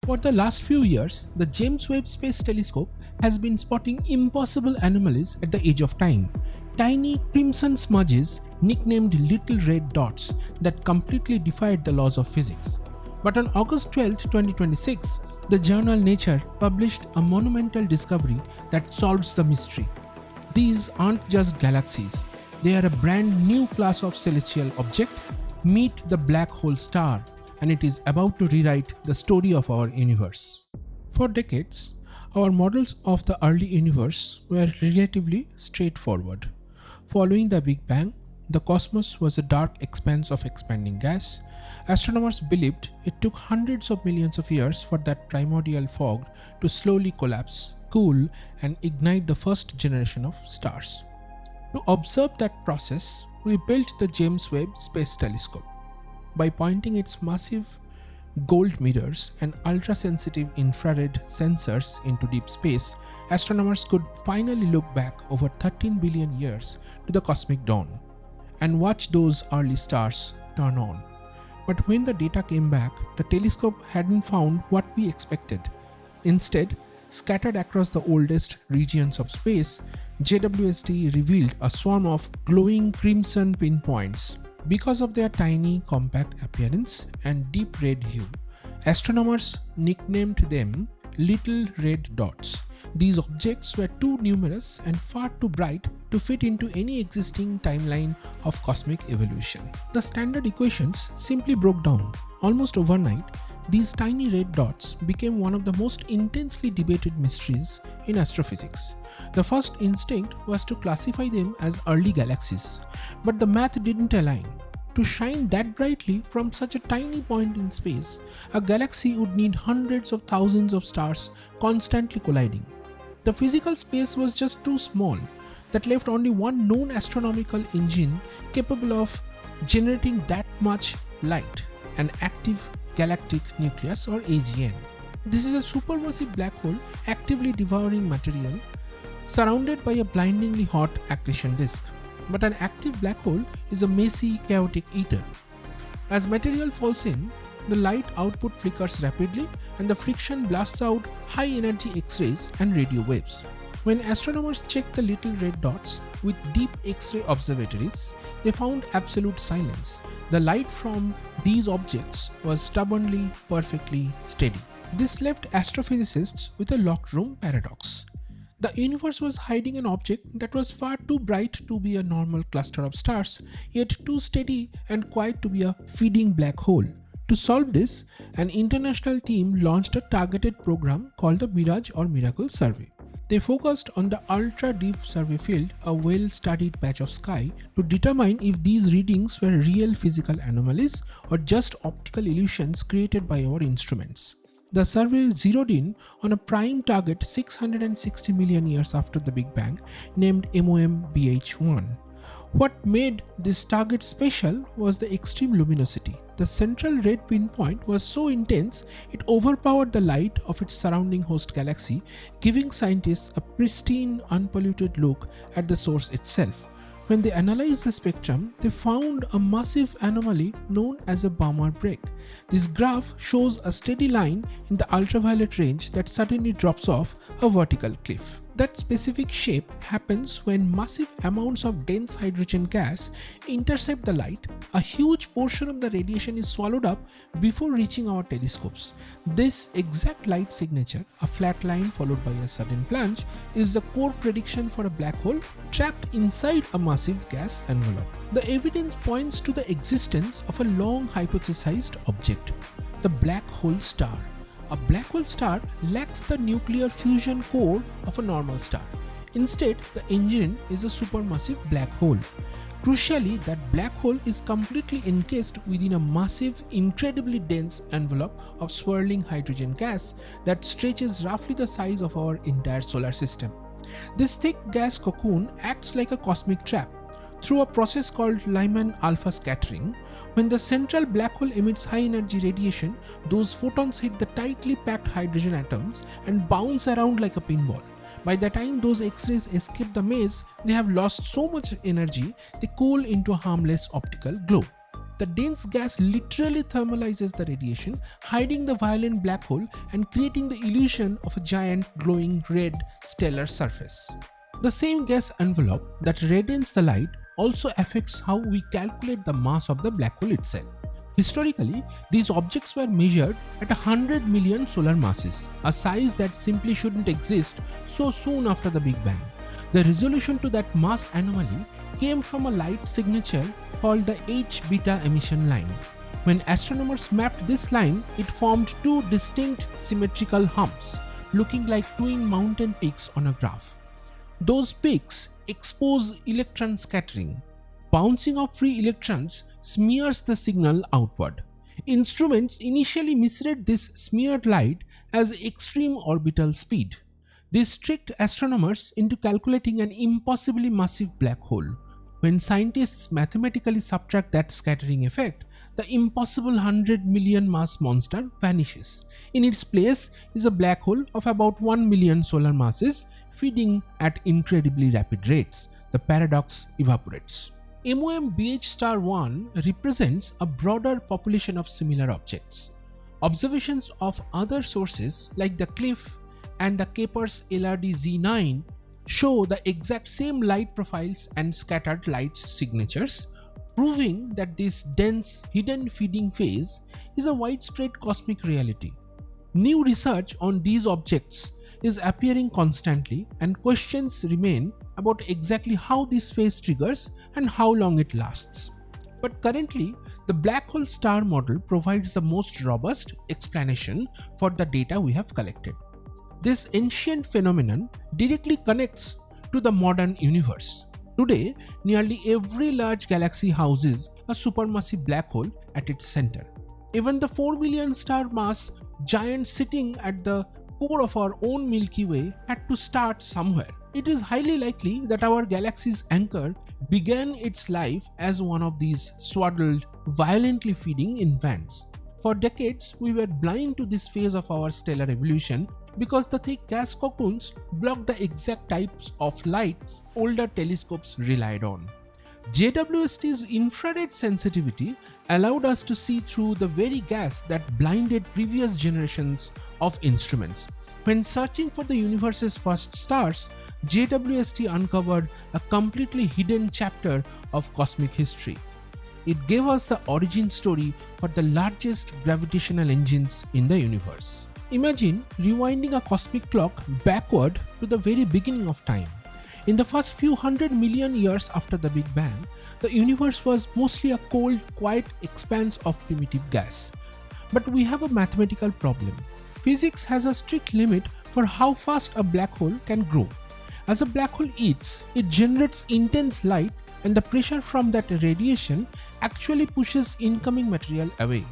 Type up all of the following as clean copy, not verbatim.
For the last few years, the James Webb Space Telescope has been spotting impossible anomalies at the edge of time. Tiny crimson smudges nicknamed little red dots that completely defied the laws of physics. But on August 12, 2026, the journal Nature published a monumental discovery that solves the mystery. These aren't just galaxies, they are a brand new class of celestial object. Meet the black hole star, and it is about to rewrite the story of our universe. For decades, our models of the early universe were relatively straightforward. Following the Big Bang, the cosmos was a dark expanse of expanding gas. Astronomers believed it took hundreds of millions of years for that primordial fog to slowly collapse, cool, and ignite the first generation of stars. To observe that process, we built the James Webb Space Telescope. By pointing its massive gold mirrors and ultra-sensitive infrared sensors into deep space, astronomers could finally look back over 13 billion years to the cosmic dawn and watch those early stars turn on. But when the data came back, the telescope hadn't found what we expected. Instead, scattered across the oldest regions of space, JWST revealed a swarm of glowing crimson pinpoints. Because of their tiny, compact appearance and deep red hue, astronomers nicknamed them little red dots. These objects were too numerous and far too bright to fit into any existing timeline of cosmic evolution. The standard equations simply broke down. Almost overnight, these tiny red dots became one of the most intensely debated mysteries in astrophysics. The first instinct was to classify them as early galaxies, but the math didn't align. To shine that brightly from such a tiny point in space, a galaxy would need hundreds of thousands of stars constantly colliding. The physical space was just too small. That left only one known astronomical engine capable of generating that much light, an active galactic nucleus or AGN. This is a supermassive black hole actively devouring material surrounded by a blindingly hot accretion disk. But an active black hole is a messy, chaotic eater. As material falls in, the light output flickers rapidly and the friction blasts out high energy X-rays and radio waves. When astronomers checked the little red dots with deep X-ray observatories, they found absolute silence. The light from these objects was stubbornly, perfectly steady. This left astrophysicists with a locked room paradox. The universe was hiding an object that was far too bright to be a normal cluster of stars, yet too steady and quiet to be a feeding black hole. To solve this, an international team launched a targeted program called the Mirage or Miracle Survey. They focused on the ultra-deep survey field, a well-studied patch of sky, to determine if these readings were real physical anomalies or just optical illusions created by our instruments. The survey zeroed in on a prime target 660 million years after the Big Bang, named MOM-BH1. What made this target special was the extreme luminosity. The central red pinpoint was so intense it overpowered the light of its surrounding host galaxy, giving scientists a pristine, unpolluted look at the source itself. When they analyzed the spectrum, they found a massive anomaly known as a Balmer break. This graph shows a steady line in the ultraviolet range that suddenly drops off a vertical cliff. That specific shape happens when massive amounts of dense hydrogen gas intercept the light. A huge portion of the radiation is swallowed up before reaching our telescopes. This exact light signature, a flat line followed by a sudden plunge, is the core prediction for a black hole trapped inside a massive gas envelope. The evidence points to the existence of a long hypothesized object, the black hole star. A black hole star lacks the nuclear fusion core of a normal star. Instead, the engine is a supermassive black hole. Crucially, that black hole is completely encased within a massive, incredibly dense envelope of swirling hydrogen gas that stretches roughly the size of our entire solar system. This thick gas cocoon acts like a cosmic trap. Through a process called Lyman-alpha scattering, when the central black hole emits high energy radiation, those photons hit the tightly packed hydrogen atoms and bounce around like a pinball. By the time those X-rays escape the maze, they have lost so much energy they cool into a harmless optical glow. the dense gas literally thermalizes the radiation, hiding the violent black hole and creating the illusion of a giant glowing red stellar surface. The same gas envelope that reddens the light also affects how we calculate the mass of the black hole itself. Historically, these objects were measured at 100 million solar masses, a size that simply shouldn't exist so soon after the Big Bang. The resolution to that mass anomaly came from a light signature called the H-beta emission line. When astronomers mapped this line, it formed two distinct symmetrical humps, looking like twin mountain peaks on a graph. Those peaks expose electron scattering. Bouncing off free electrons smears the signal outward. Instruments initially misread this smeared light as extreme orbital speed. This tricked astronomers into calculating an impossibly massive black hole. When scientists mathematically subtract that scattering effect, the impossible 100 million mass monster vanishes. In its place is a black hole of about 1 million solar masses feeding at incredibly rapid rates. The paradox evaporates. MOM-BH star 1 represents a broader population of similar objects. Observations of other sources like the Cliff and the Kepler's LRD Z9 show the exact same light profiles and scattered light signatures, proving that this dense hidden feeding phase is a widespread cosmic reality. New research on these objects is appearing constantly, and questions remain about exactly how this phase triggers and how long it lasts. But currently, the black hole star model provides the most robust explanation for the data we have collected. This ancient phenomenon directly connects to the modern universe. Today, nearly every large galaxy houses a supermassive black hole at its center. Even the 4 billion star mass giant sitting at the core of our own Milky Way had to start somewhere. It is highly likely that our galaxy's anchor began its life as one of these swaddled, violently feeding infants. For decades, we were blind to this phase of our stellar evolution because the thick gas cocoons blocked the exact types of light older telescopes relied on. JWST's infrared sensitivity allowed us to see through the very gas that blinded previous generations of instruments. When searching for the universe's first stars, JWST uncovered a completely hidden chapter of cosmic history. It gave us the origin story for the largest gravitational engines in the universe. Imagine rewinding a cosmic clock backward to the very beginning of time. In the first few 100 million years after the Big Bang, the universe was mostly a cold, quiet expanse of primitive gas. But we have a mathematical problem. Physics has a strict limit for how fast a black hole can grow. As a black hole eats, it generates intense light, and the pressure from that radiation actually pushes incoming material away.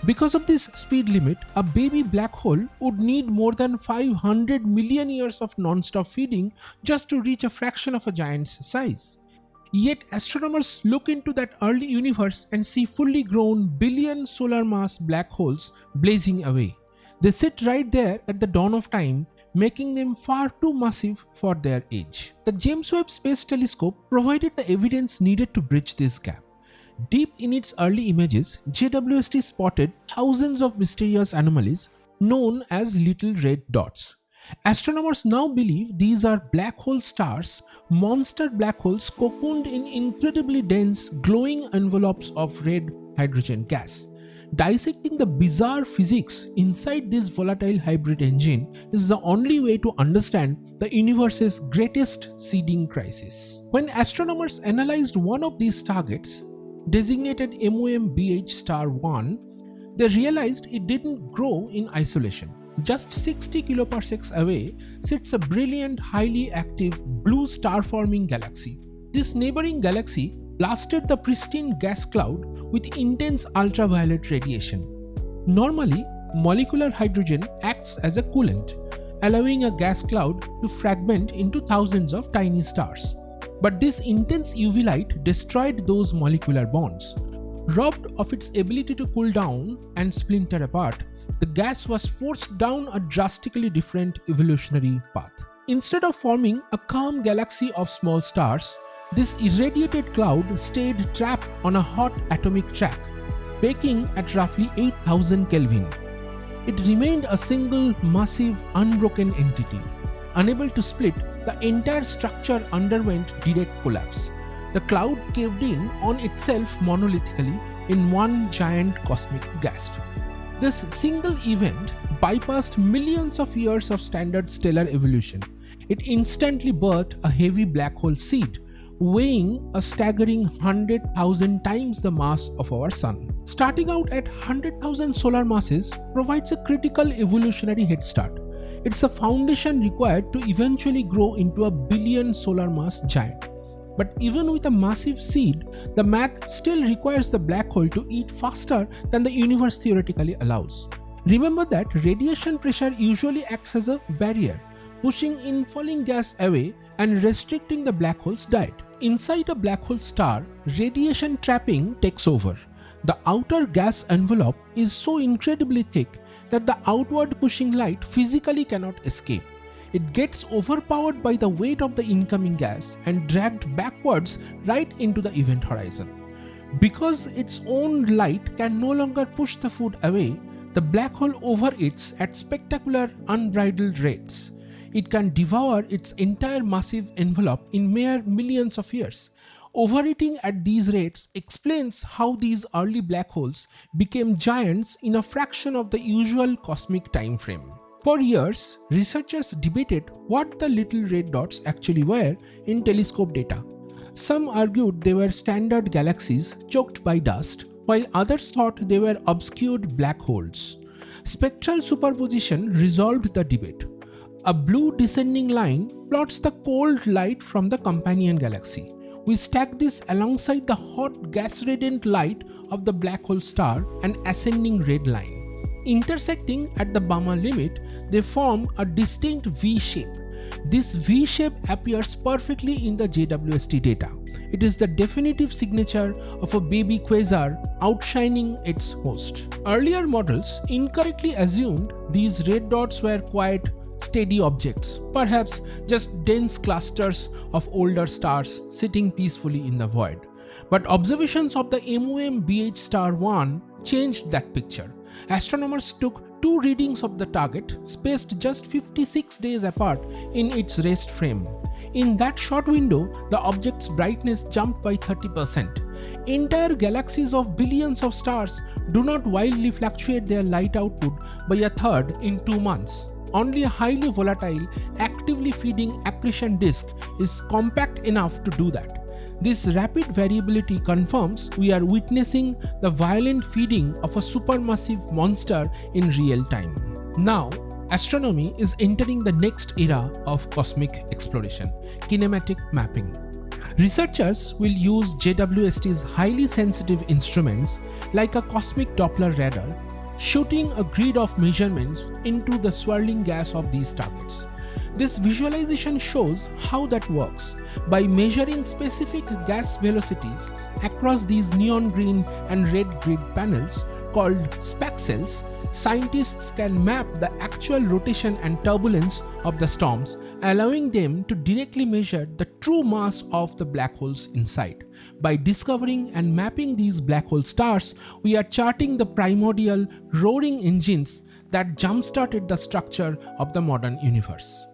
Because of this speed limit, a baby black hole would need more than 500 million years of non-stop feeding just to reach a fraction of a giant's size. Yet astronomers look into that early universe and see fully grown billion solar mass black holes blazing away. They sit right there at the dawn of time, making them far too massive for their age. The James Webb Space Telescope provided the evidence needed to bridge this gap. Deep in its early images, JWST spotted thousands of mysterious anomalies known as little red dots. Astronomers now believe these are black hole stars, monster black holes cocooned in incredibly dense, glowing envelopes of red hydrogen gas. Dissecting the bizarre physics inside this volatile hybrid engine is the only way to understand the universe's greatest seeding crisis. When astronomers analyzed one of these targets, designated MOM-BH star 1, they realized it didn't grow in isolation. Just 60 kiloparsecs away sits a brilliant, highly active blue star-forming galaxy. This neighboring galaxy blasted the pristine gas cloud with intense ultraviolet radiation. Normally, molecular hydrogen acts as a coolant, allowing a gas cloud to fragment into thousands of tiny stars. But this intense UV light destroyed those molecular bonds. Robbed of its ability to cool down and splinter apart, the gas was forced down a drastically different evolutionary path. Instead of forming a calm galaxy of small stars, This irradiated cloud stayed trapped on a hot atomic track, baking at roughly 8000 Kelvin. It remained a single, massive, unbroken entity. Unable to split, the entire structure underwent direct collapse. The cloud caved in on itself monolithically in one giant cosmic gasp. This single event bypassed millions of years of standard stellar evolution. It instantly birthed a heavy black hole seed, weighing a staggering 100,000 times the mass of our Sun. Starting out at 100,000 solar masses provides a critical evolutionary head start. It's a foundation required to eventually grow into a billion solar mass giant. But even with a massive seed, the math still requires the black hole to eat faster than the universe theoretically allows. Remember that radiation pressure usually acts as a barrier, pushing infalling gas away and restricting the black hole's diet. Inside a black hole star, radiation trapping takes over. The outer gas envelope is so incredibly thick that the outward pushing light physically cannot escape. It gets overpowered by the weight of the incoming gas and dragged backwards right into the event horizon. Because its own light can no longer push the food away, the black hole overeats at spectacular, unbridled rates. It can devour its entire massive envelope in mere millions of years. Overeating at these rates explains how these early black holes became giants in a fraction of the usual cosmic time frame. For years, researchers debated what the little red dots actually were in telescope data. Some argued they were standard galaxies choked by dust, while others thought they were obscured black holes. Spectral superposition resolved the debate. A blue descending line plots the cold light from the companion galaxy. We stack this alongside the hot gas-radiant light of the black hole star, an ascending red line. Intersecting at the Balmer limit, they form a distinct V shape. This V shape appears perfectly in the JWST data. It is the definitive signature of a baby quasar outshining its host. Earlier models incorrectly assumed these red dots were quite steady objects, perhaps just dense clusters of older stars sitting peacefully in the void. But observations of the MOM BH star 1 changed that picture. Astronomers took two readings of the target, spaced just 56 days apart in its rest frame. In that short window, the object's brightness jumped by 30%. Entire galaxies of billions of stars do not wildly fluctuate their light output by a third in 2 months. Only a highly volatile, actively feeding accretion disk is compact enough to do that. This rapid variability confirms we are witnessing the violent feeding of a supermassive monster in real time. Now, astronomy is entering the next era of cosmic exploration, kinematic mapping. Researchers will use JWST's highly sensitive instruments like a cosmic Doppler radar, shooting a grid of measurements into the swirling gas of these targets. This visualization shows how that works. By measuring specific gas velocities across these neon green and red grid panels called spectrals, scientists can map the actual rotation and turbulence of the storms, allowing them to directly measure the true mass of the black holes inside. By discovering and mapping these black hole stars, we are charting the primordial roaring engines that jump-started the structure of the modern universe.